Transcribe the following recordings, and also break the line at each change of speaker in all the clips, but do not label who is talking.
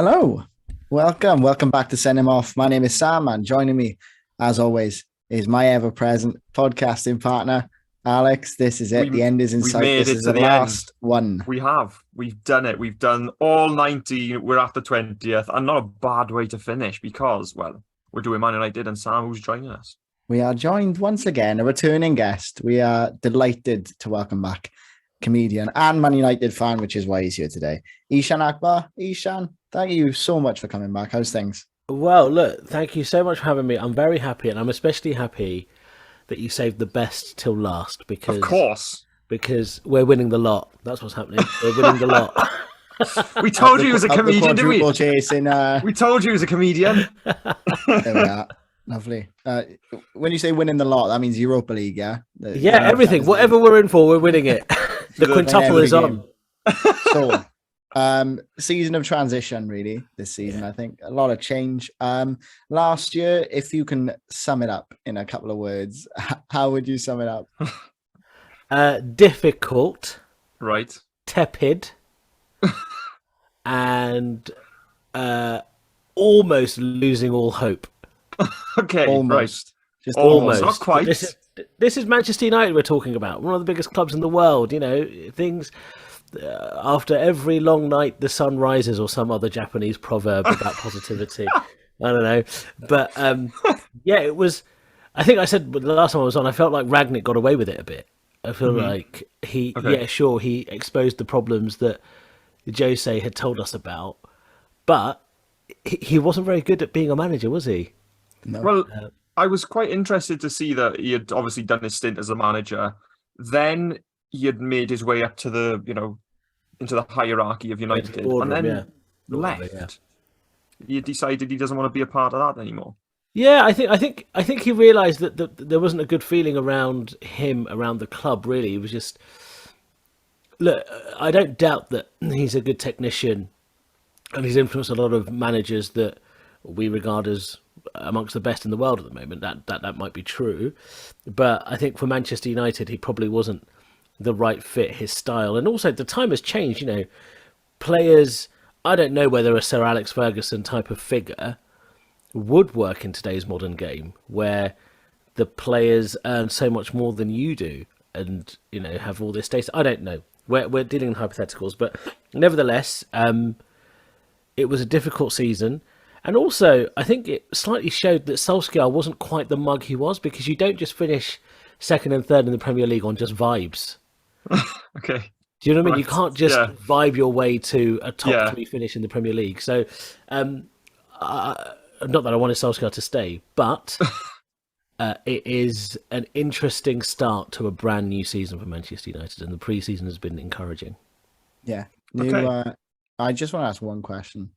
Hello, welcome back to Send Him Off. My name is Sam, and joining me, as always, is my ever-present podcasting partner, Alex. This is it.
We
The end is in
we've
sight.
made
This
it
is
to
the
the end.
last one.
We have. We've done it. We've done all 90. We're at the 20th, and not a bad way to finish because, well, we're doing Man United and Sam, who's joining us.
We are joined once again, a returning guest. We are delighted to welcome back comedian and Man United fan, which is why he's here today. Eshaan Akbar. Eshaan, thank you so much for coming back. How's things?
Well, look, thank you so much for having me. I'm very happy, and I'm especially happy that you saved the best till last
Of course.
because we're winning the lot. That's what's happening. We're winning the lot.
We told you he was a comedian, didn't we?
Chasing,
We told you he was a comedian.
there we are. Lovely. When you say winning the lot, that means Europa League, yeah?
Yeah, everything. Whatever we're in for, we're winning it. The quintuple is on.
So, season of transition, really, this season, I think. A lot of change. Last year, if you can sum it up in a couple of words, how would you sum it up?
Difficult,
Right.
tepid, and almost losing all hope.
Okay,
Almost.
right.
Just
Almost.
Not quite.
This is Manchester United we're talking about, one of the biggest clubs in the world. You know, things after every long night the sun rises, or some other Japanese proverb about positivity. I don't know, but yeah, it was. I think I said the last time I was on, I felt like Ragnick got away with it a bit. I feel like
Okay.
yeah, sure, he exposed the problems that Jose had told us about, but he wasn't very good at being a manager, was he?
no.
Well, I was quite interested to see that he had obviously done his stint as a manager. Then he had made his way up to into the hierarchy of United, and
boardroom,
then
yeah.
left.
Yeah.
He decided he doesn't want to be a part of that anymore.
Yeah, I think he realised that there wasn't a good feeling around him, around the club. Really, it was just look. I don't doubt that he's a good technician, and he's influenced a lot of managers that we regard as amongst the best in the world at the moment. That might be true, but I think for Manchester United, he probably wasn't the right fit. His style, and also the time has changed. You know, players. I don't know whether a Sir Alex Ferguson type of figure would work in today's modern game, where the players earn so much more than you do, and you know have all this status. I don't know. We're dealing in hypotheticals, but nevertheless, it was a difficult season. And also, I think it slightly showed that Solskjaer wasn't quite the mug he was, because you don't just finish second and third in the Premier League on just vibes.
Okay.
Do you know what I mean?
Right.
You can't just
Yeah.
vibe your way to a top
Yeah.
three finish in the Premier League. So, not that I wanted Solskjaer to stay, but it is an interesting start to a brand new season for Manchester United, and the pre-season has been encouraging.
Yeah.
Okay.
I just want to ask one question.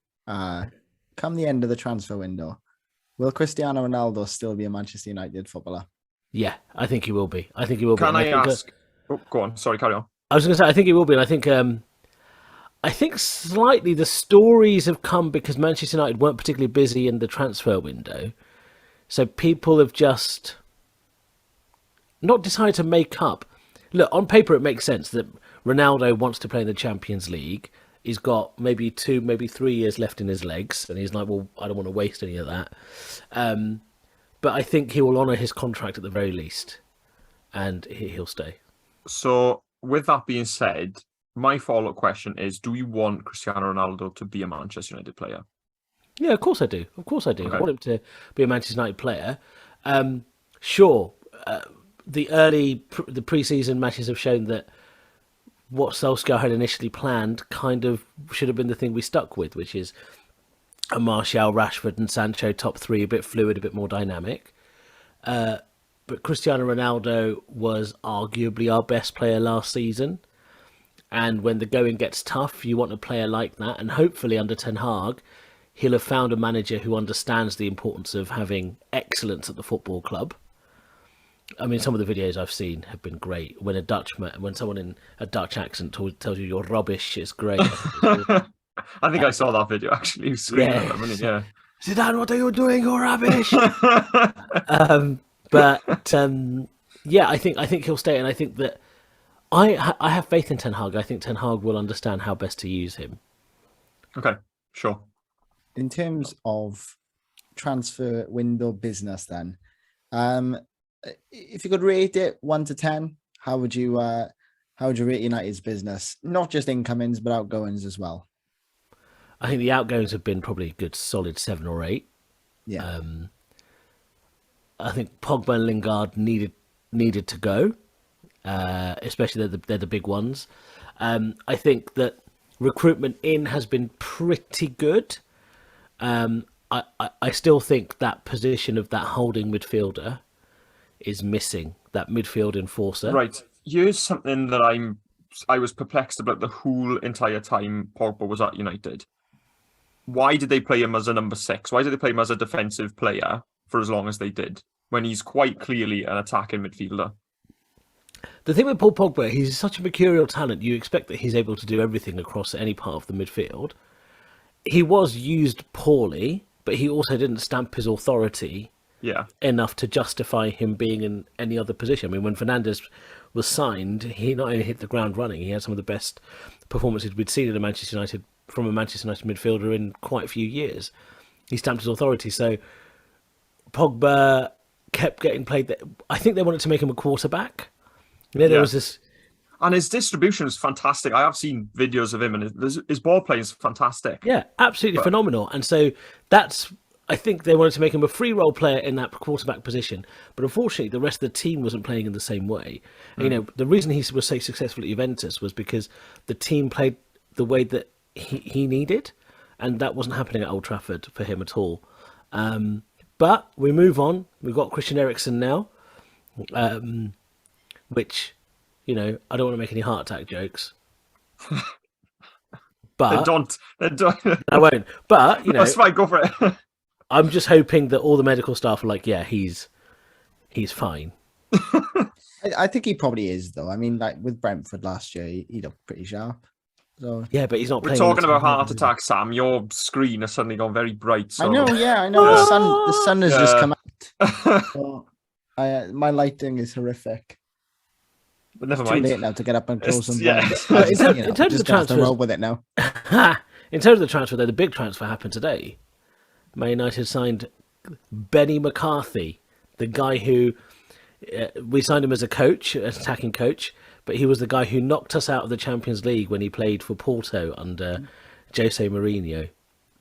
Come the end of the transfer window, will Cristiano Ronaldo still be a Manchester United footballer?
Yeah, I think he will be. I think he will be.
Can
And
I
think,
ask? Oh, go on. Sorry, carry on.
I was going to say, I think he will be, and I think slightly the stories have come because Manchester United weren't particularly busy in the transfer window, so people have just not decided to make up. Look, on paper, it makes sense that Ronaldo wants to play in the Champions League. He's got maybe 2, maybe 3 years left in his legs, and he's like, well, I don't want to waste any of that. But I think he will honour his contract at the very least, and he'll stay.
So, with that being said, my follow-up question is: do you want Cristiano Ronaldo to be a Manchester United player?
Yeah, of course I do. Of course I do. I
Okay.
want him to be a Manchester United player. Sure, the pre-season matches have shown that what Solskjaer had initially planned kind of should have been the thing we stuck with, which is a Martial, Rashford, and Sancho top three, a bit fluid, a bit more dynamic. But Cristiano Ronaldo was arguably our best player last season. And when the going gets tough, you want a player like that. And hopefully, under Ten Hag, he'll have found a manager who understands the importance of having excellence at the football club. I mean, some of the videos I've seen have been great. When someone in a Dutch accent tells you you're rubbish, it's great.
I think I saw that video actually. He was screaming at them, wasn't he? Yeah.
Zidane, what are you doing? You're rubbish. But yeah, I think he'll stay, and I think that I have faith in Ten Hag. I think Ten Hag will understand how best to use him.
Okay, sure.
in terms of transfer window business, then, if you could rate it 1 to 10, how would you rate United's business? Not just incomings, but outgoings as well.
I think the outgoings have been probably a good solid 7 or 8.
Yeah.
I think Pogba and Lingard needed to go, especially they're the big ones. I think that recruitment in has been pretty good. I still think that position of that holding midfielder is missing, that midfield enforcer.
Right. Here's something that I was perplexed about the whole entire time Pogba was at United. Why did they play him as a number 6? Why did they play him as a defensive player for as long as they did, when he's quite clearly an attacking midfielder?
The thing with Paul Pogba, he's such a mercurial talent. You expect that he's able to do everything across any part of the midfield. He was used poorly, but he also didn't stamp his authority enough to justify him being in any other position. I mean, when Fernandes was signed, he not only hit the ground running, he had some of the best performances we'd seen in from a Manchester United midfielder in quite a few years. He stamped his authority. So Pogba kept getting played. I think they wanted to make him a quarterback. There was this...
And his distribution is fantastic. I have seen videos of him, and his ball play is fantastic.
Yeah, absolutely phenomenal. And so I think they wanted to make him a free role player in that quarterback position. But unfortunately, the rest of the team wasn't playing in the same way. And, the reason he was so successful at Juventus was because the team played the way that he needed, and that wasn't happening at Old Trafford for him at all. But we move on. We've got Christian Eriksen now, which... I don't want to make any heart attack jokes. But
they don't.
I won't. But
that's fine. Go for it.
I'm just hoping that all the medical staff are like, yeah, he's fine.
I think he probably is, though. I mean, like with Brentford last year, he looked pretty sharp. So
yeah, but he's not.
We're talking about heart attack, Sam. Your screen has suddenly gone very bright. So...
I know. Yeah, I know. The sun has just come out. So, my lighting is horrific.
But never
mind. Too late now to get up and close them.
In terms of the transfer,
roll with it now.
In terms of the transfer, though, the big transfer happened today. Man United signed Benny McCarthy, the guy who we signed him as a coach, an attacking coach, but he was the guy who knocked us out of the Champions League when he played for Porto under Jose Mourinho.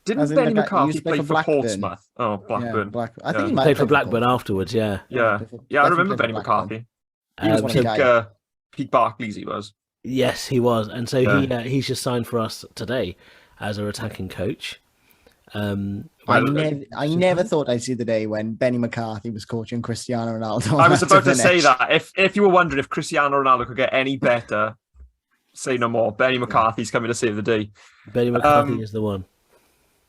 Didn't Benny McCarthy play for Portsmouth? Oh, Blackburn.
Yeah, I think he
played for Blackburn afterwards. Yeah.
I remember Benny McCarthy. He was peak Barclays, he was.
Yes, he was, and so he's just signed for us today as our attacking coach.
I never thought I'd see the day when Benny McCarthy was coaching Cristiano Ronaldo.
I was about to say that. If you were wondering if Cristiano Ronaldo could get any better, say no more. Benny McCarthy's coming to save the day.
Benny McCarthy is the one.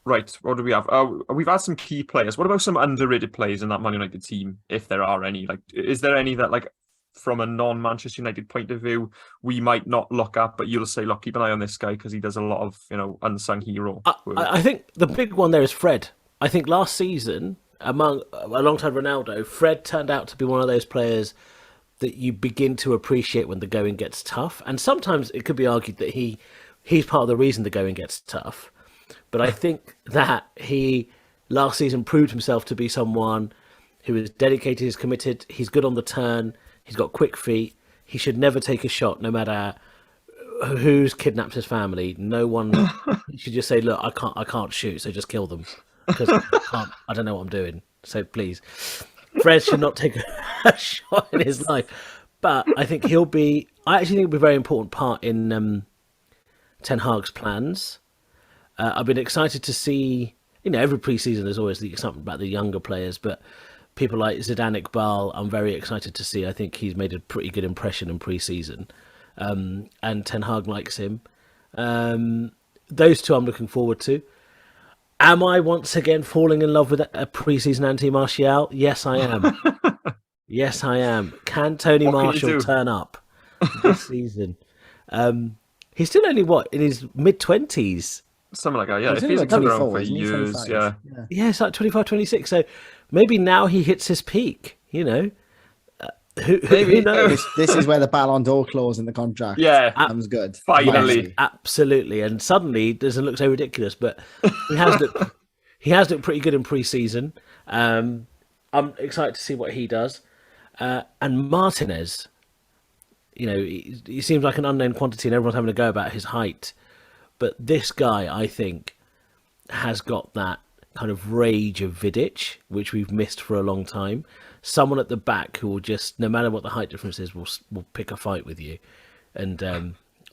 Right, what do we have? We've had some key players. What about some underrated players in that Man United team, if there are any? Like, is there any that, like, from a non-Manchester United point of view, we might not look at, but you'll say, look, keep an eye on this guy because he does a lot of, unsung hero.
I think the big one there is Fred. I think last season, alongside Ronaldo, Fred turned out to be one of those players that you begin to appreciate when the going gets tough. And sometimes it could be argued that he's part of the reason the going gets tough. But I think that he last season proved himself to be someone who is dedicated, is committed, he's good on the turn, he's got quick feet. He should never take a shot, no matter who's kidnapped his family. No one should just say, "Look, I can't shoot, so just kill them," because I don't know what I'm doing. So please, Fred should not take a shot in his life. But I think I actually think he'll be a very important part in Ten Hag's plans. I've been excited to see. Every pre-season there's always the excitement about the younger players, but people like Eshaan Akbar, I'm very excited to see. I think he's made a pretty good impression in pre-season. And Ten Hag likes him. Those two I'm looking forward to. Am I once again falling in love with a pre-season Anthony Martial? Yes, I am. Yes, I am. Can Tony Martial turn up this season? He's still only, in his mid-20s?
Something like that, yeah. If he's like around for years, yeah.
Yeah, it's like 25, 26. So maybe now he hits his peak, Who knows?
This is where the Ballon d'Or clause in the contract comes good.
Finally.
Absolutely. And suddenly it doesn't look so ridiculous, but he has looked he has looked pretty good in pre-season. I'm excited to see what he does. And Martinez, he seems like an unknown quantity, and everyone's having a go about his height. But this guy, I think, has got that kind of rage of Vidic, which we've missed for a long time. Someone at the back who will just, no matter what the height difference is, will pick a fight with you. And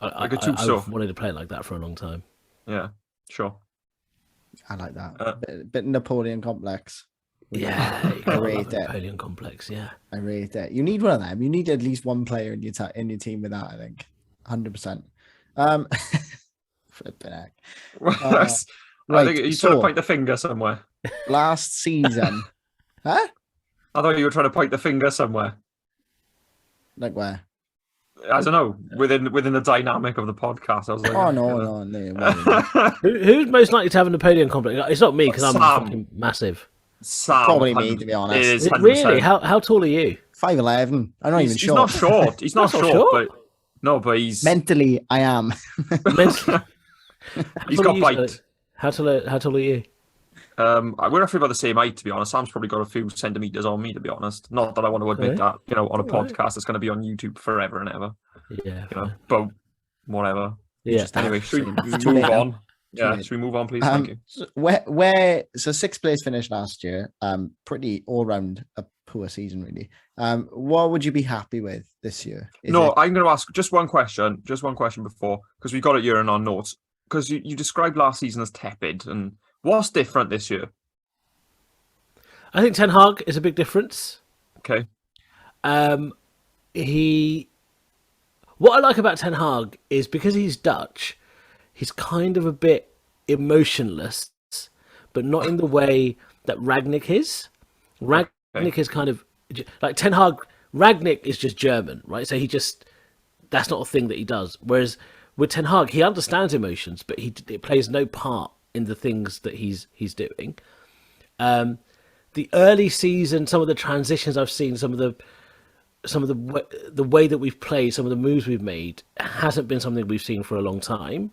I've wanted to play it like that for a long time.
Yeah, sure.
I like that. Bit Napoleon complex.
Yeah,
I rate it.
Napoleon complex. Yeah,
I rate it. You need one of them. You need at least one player in your team with that. I think 100%. Flipping heck.
I think you're trying to point the finger somewhere.
Last season, huh?
I thought you were trying to point the finger somewhere.
Like where?
I don't know. Within the dynamic of the podcast, I was like,
oh no.
Who's most likely to have a Napoleon complex? It's not me because I'm fucking massive.
Sam,
probably me, to be honest.
Is it
really? How tall are you?
5'11". I'm not even
He's not short. He's not short, but he's
mentally. I am.
He's got bite.
How tall are you?
We're roughly about the same height, to be honest. Sam's probably got a few centimeters on me, to be honest. Not that I want to admit that, on a podcast that's going to be on YouTube forever and ever.
Yeah.
But whatever.
Yeah.
Anyway, should we move on? Yeah, should we move on, please? Thank you.
So sixth place finished last year. Pretty all round a poor season, really. What would you be happy with this year? I'm
going to ask just one question before, because we got it here in our notes. Because you described last season as tepid, and what's different this year?
I think Ten Hag is a big difference.
Okay.
What I like about Ten Hag is because he's Dutch, he's kind of a bit emotionless, but not in the way that Ragnick is. Ragnick is kind of like Ten Hag. Ragnick is just German, right? So that's not a thing that he does. Whereas with Ten Hag, he understands emotions, but it plays no part in the things that he's doing. The early season, some of the transitions I've seen, some of the way that we've played, some of the moves we've made hasn't been something we've seen for a long time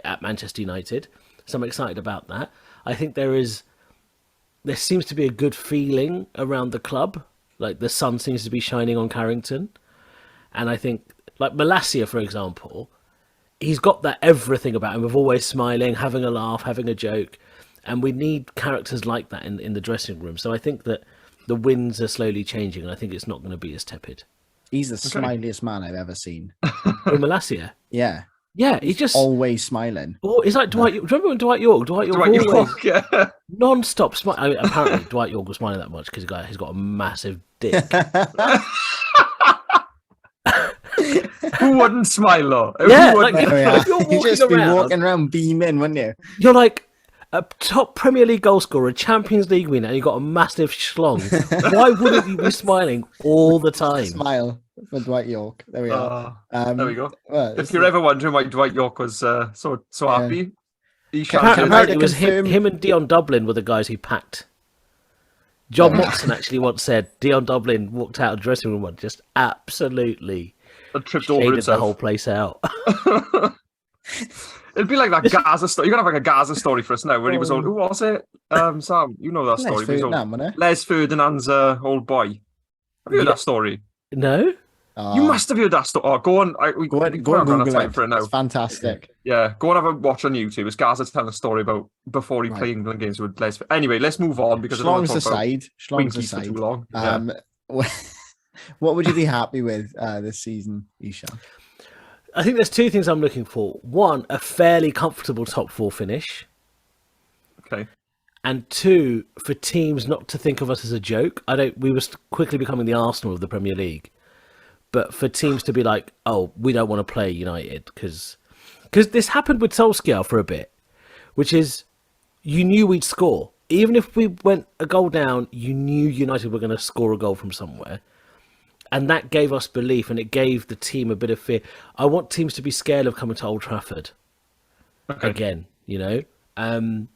at Manchester United. So I'm excited about that. I think there seems to be a good feeling around the club. Like the sun seems to be shining on Carrington. And I think, like Malacia, for example, he's got that everything about him of always smiling, having a laugh, having a joke. And we need characters like that in the dressing room. So I think that the winds are slowly changing, and I think it's not going to be as tepid.
He's the smiliest man I've ever seen.
Malacia?
Yeah.
Yeah, he's just
always smiling.
Oh, it's like Dwight. Do you remember when Dwight York? Dwight York,
yeah.
Non-stop smile. I mean, apparently, Dwight York was smiling that much because he's got a massive dick.
Who wouldn't smile though?
Yeah,
if you'd just be walking around beaming, wouldn't you?
You're like a top Premier League goal scorer, a Champions League winner, and you've got a massive schlong. Why wouldn't you be smiling all the time?
Smile for Dwight York. There we are.
There we go. Well, if you're ever wondering why Dwight York was so happy,
apparently it was him and Dion Dublin were the guys who packed. John Moxon actually once said Dion Dublin walked out of the dressing room and just absolutely
tripped over himself.
The whole place out.
It'd be like that Gaza story. You're gonna have like a Gaza story for us now, where he was old. Who was it? Sam, you know that story. Les Ferdinand's old boy. Have you heard that story?
No.
You must have heard that story. Oh, go on.
Go and Google it. For it now. It's fantastic.
Yeah, go and have a watch on YouTube. It's Gaza telling a story about before he played England games with Les. Anyway, let's move on because
Schlong's aside. For too long. What would you be happy with this season, Eshaan?
I think there's two things I'm looking for. One, a fairly comfortable top four finish.
Okay.
And two, for teams not to think of us as a joke. We were quickly becoming the Arsenal of the Premier League. But for teams to be like, oh, we don't want to play United because this happened with Solskjaer for a bit, which is you knew we'd score. Even if we went a goal down, you knew United were going to score a goal from somewhere. And that gave us belief, and it gave the team a bit of fear. I want teams to be scared of coming to Old Trafford again, And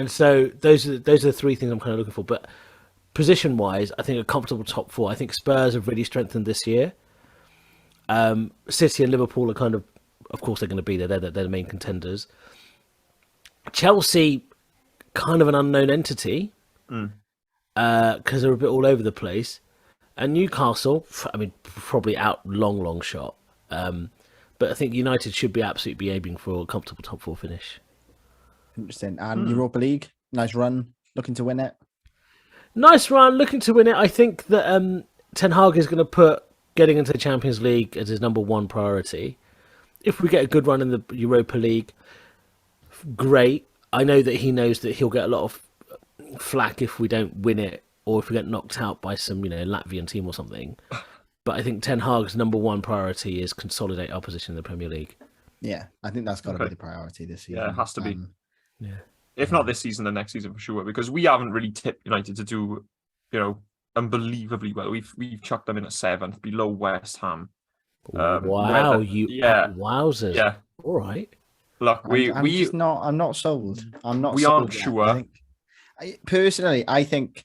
so those are the three things I'm kind of looking for. But position-wise, I think a comfortable top four. I think Spurs have really strengthened this year. City and Liverpool are kind of course, they're going to be there. They're the main contenders. Chelsea kind of an unknown entity because they're a bit all over the place. And Newcastle, I mean, probably out long shot. But I think United should be absolutely aiming for a comfortable top 4 finish.
Interesting. And Europa League, nice run, looking to win it.
Nice run, looking to win it. I think that Ten Hag is going to put getting into the Champions League as his number 1 priority. If we get a good run in the Europa League, great. I know that he knows that he'll get a lot of flack if we don't win it, or if we get knocked out by some, Latvian team or something. But I think Ten Hag's number 1 priority is consolidate our position in the Premier League.
Yeah, I think that's got to be the priority this season.
Yeah, it has to be.
Yeah.
If not this season, the next season for sure, because we haven't really tipped United to do, unbelievably well. We've chucked them in at 7th, below West Ham.
Wowzers.
Yeah.
All right.
Look,
I'm not sold. I'm not.
We
sold
aren't
yet.
sure.
Personally, I think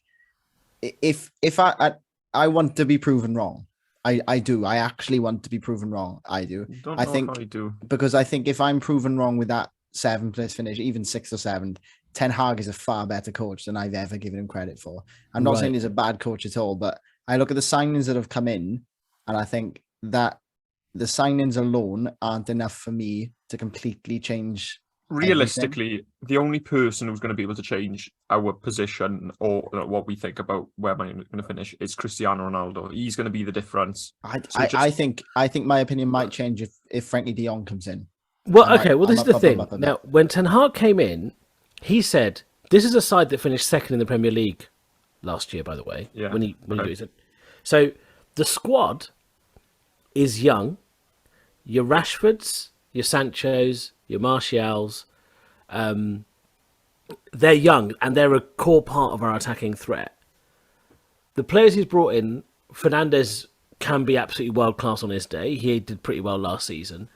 if I want to be proven wrong, I do. I actually want to be proven wrong. I do.
I think I do.
Because I think if I'm proven wrong with that 7th place finish, even 6th or 7th, Ten Hag is a far better coach than I've ever given him credit for. I'm not saying he's a bad coach at all, but I look at the signings that have come in, and I think that the signings alone aren't enough for me to completely change.
Realistically, the only person who's going to be able to change our position or what we think about where we're going to finish is Cristiano Ronaldo. He's going to be the difference.
I think my opinion might change if Frankie de Jong comes in.
Well, this is the thing. Now, when Ten Hag came in, he said, this is a side that finished 2nd in the Premier League last year, by the way.
Yeah.
When he said, so the squad is young. Your Rashfords, your Sanchos, your Martials, they're young and they're a core part of our attacking threat. The players he's brought in, Fernandes can be absolutely world class on his day. He did pretty well last season.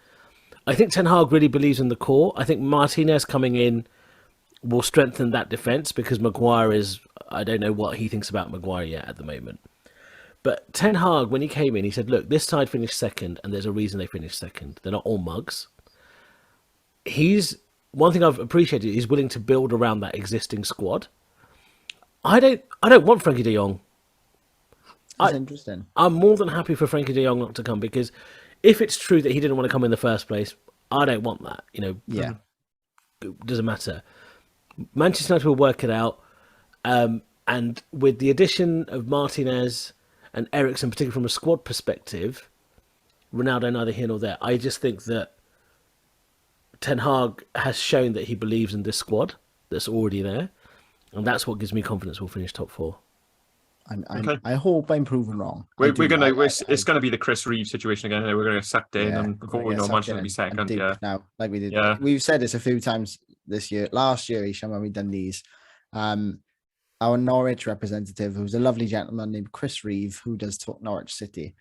I think Ten Hag really believes in the core. I think Martinez coming in will strengthen that defence because Maguire is, I don't know what he thinks about Maguire yet at the moment. But Ten Hag, when he came in, he said, look, this side finished 2nd and there's a reason they finished 2nd. They're not all mugs. One thing I've appreciated, he's willing to build around that existing squad. I don't want Frankie de Jong.
That's interesting.
I'm more than happy for Frankie de Jong not to come, because if it's true that he didn't want to come in the first place, I don't want that.
Yeah.
It doesn't matter. Manchester United will work it out. And with the addition of Martinez and Eriksen, particularly from a squad perspective, Ronaldo neither here nor there. I just think that Ten Hag has shown that he believes in this squad that's already there, and that's what gives me confidence we'll finish top 4.
I hope I'm proven wrong.
It's gonna be the Chris Reeve situation again. We're gonna get sucked in, and before we know, Manchester will be 2nd. Yeah,
now like we did.
Yeah.
We've said this a few times this year. Last year, Eshaan, when we've done these, our Norwich representative, who's a lovely gentleman named Chris Reeve, who does talk Norwich City.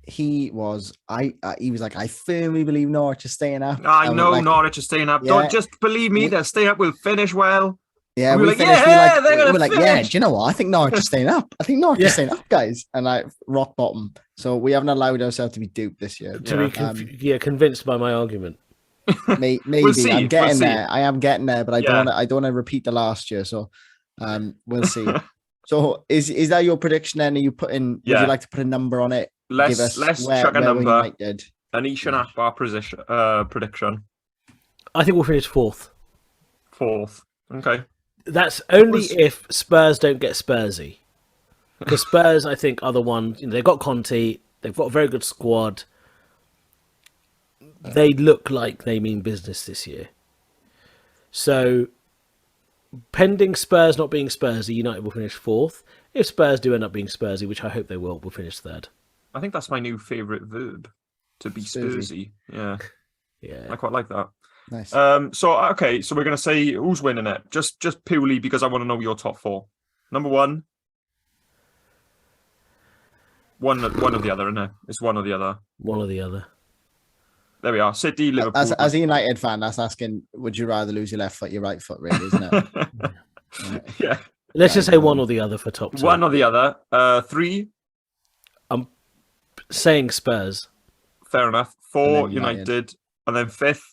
He was like, I firmly believe Norwich is staying up.
I know Norwich is staying up.
Yeah.
Don't just believe me, they'll stay up, we'll finish well.
Yeah,
we were
they're
gonna finish.
yeah, do you know what? I think Norwich is staying up. I think Norwich is staying up, guys. And rock bottom. So we haven't allowed ourselves to be duped this year.
Convinced by my argument.
Maybe I'm getting there. I am getting there, but I don't want to repeat the last year. So we'll see. So is that your prediction then? Are you putting? Would you like to put a number on it?
Let's chuck a number. An Eshaan Akbar prediction.
I think we'll finish 4th.
4th. Okay.
That's only if Spurs don't get Spursy. Because Spurs, I think, are the one. They've got Conte. They've got a very good squad. They look like they mean business this year. So, pending Spurs not being Spursy, United will finish 4th. If Spurs do end up being Spursy, which I hope they will finish 3rd.
I think that's my new favourite verb, to be Spursy. Yeah.
Yeah.
I quite like that.
Nice.
So we're going to say who's winning it, just purely because I want to know your top 4. Number 1. One of the other, isn't it? It's one or the other.
One or the other.
There we are. City, Liverpool.
As a United fan, that's asking, would you rather lose your left foot, your right foot, really, isn't it?
Yeah.
Let's just say one or the other for top 2.
One or the other. 3.
I'm saying Spurs.
Fair enough. 4, United. And then 5th.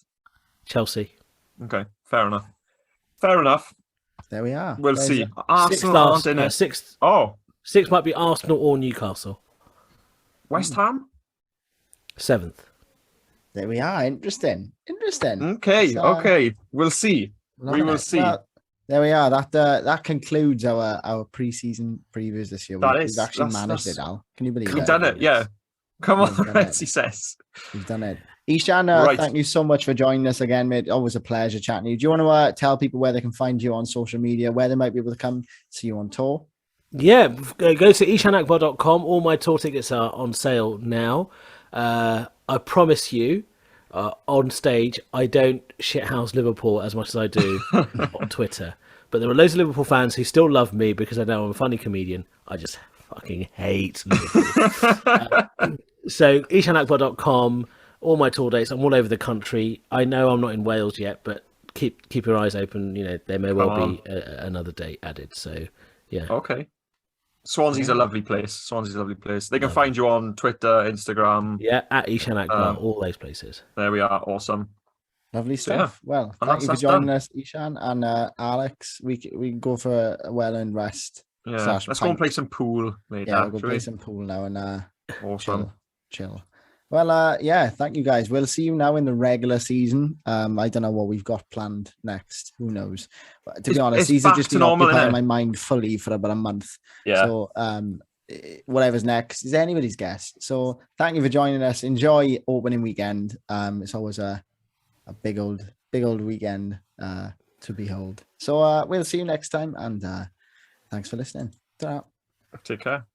Chelsea.
Okay, fair enough.
There we are.
We'll
There's
see.
a-
Arsenal aren't in it.
Sixth
Oh,
might be Arsenal or Newcastle.
West Ham?
7th.
There we are. Interesting.
Okay,
It's,
okay. We'll see.
loving
will
it.
see.
Well, there we are. That concludes our pre-season previews this year. We've actually managed it, Al. Can you believe
We've
it?
done it, yeah. Come
We've
on,
done it.
as he says.
We've done it. Eshaan,
Right.
thank you so much for joining us again, mate. Always a pleasure chatting to you. Do you want to tell people where they can find you on social media, where they might be able to come see you on tour?
Yeah, go to eshaanakbar.com. All my tour tickets are on sale now. I promise you, on stage, I don't shithouse Liverpool as much as I do on Twitter. But there are loads of Liverpool fans who still love me because I know I'm a funny comedian. I just fucking hate Liverpool. So eshaanakbar.com, all my tour dates. I'm all over the country. I know I'm not in Wales yet, but keep your eyes open. You know, there may well be another date added. So yeah.
Okay. Swansea's a lovely place. They can find you on Twitter, Instagram.
Yeah, at Eshaan Akbar, all those places.
There we are. Awesome.
Lovely
So, yeah.
stuff. Well,
And
thank you for
that's
joining
done.
us, Eshaan and Alex. We can go for a well-earned rest.
Yeah.
Slash
Let's go and
pint.
play some pool later.
Yeah, we'll go
shall
play
we?
some pool now and
Awesome.
chill. Well, yeah, thank you guys. We'll see you now in the regular season. I don't know what we've got planned next. Who knows? But to be honest,
it's
these have
back
just
to
been
normal,
occupying
innit?
my mind fully for about a month.
Yeah.
So whatever's next is anybody's guess. So thank you for joining us. Enjoy opening weekend. It's always a big old weekend to behold. So we'll see you next time, and thanks for listening. Ta-ra.
Take care.